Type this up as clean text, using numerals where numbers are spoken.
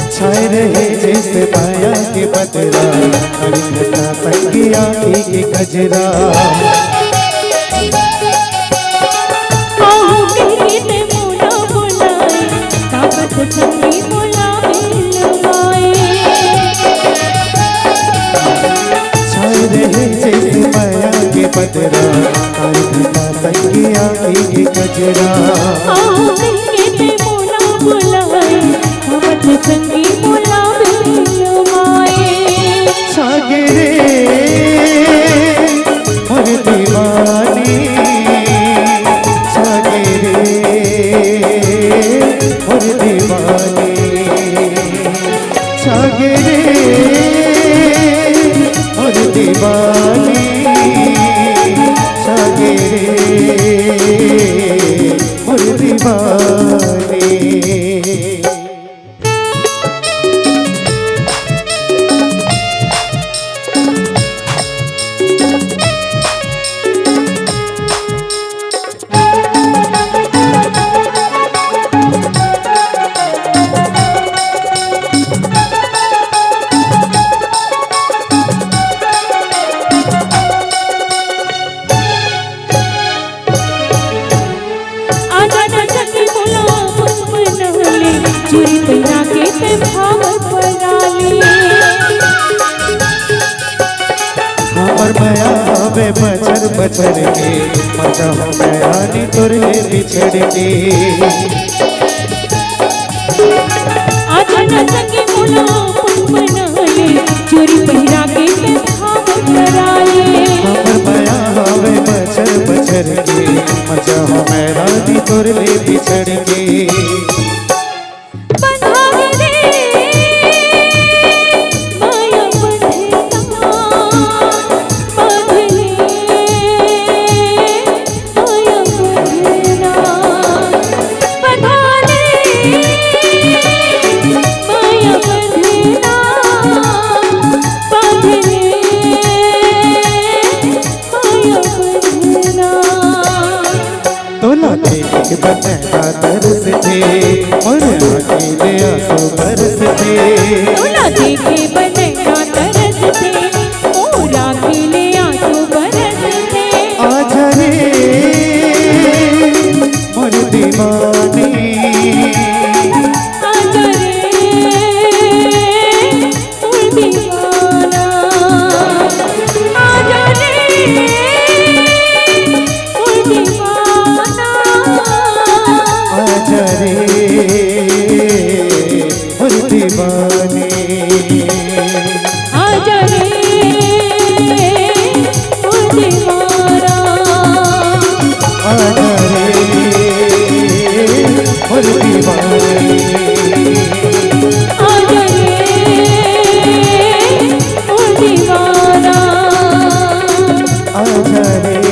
जैसे माया के बदरा हरिघटा संगिया के गजरा जैसे माया के बदरा हरिघटा संगिया के गजरा संगी बोला छागरे मोर दीवानी छागरे मोर दीवानी छागरे मोर दीवानी छागरे मोर दीवानी। चूड़ी पहना के पे भावत पराली हमर माया हवे बचर बचर के मजा हो गया नी तोरे बिछड़ के आज न सके बोला मनले चूड़ी पहना के पे भावत पराली हमर माया हवे बचर बचर के मजा हो गया नी तोरे बिछड़ के तोला देख बता तरस थे और आँखें ले आंसू बरस थे तोला देखे बनेगा तरस थे और आँखें ले आंसू बरस थे आजा रे मोर दीवानी आजा रे मोर दीवाना आजा रे मोर आजा रे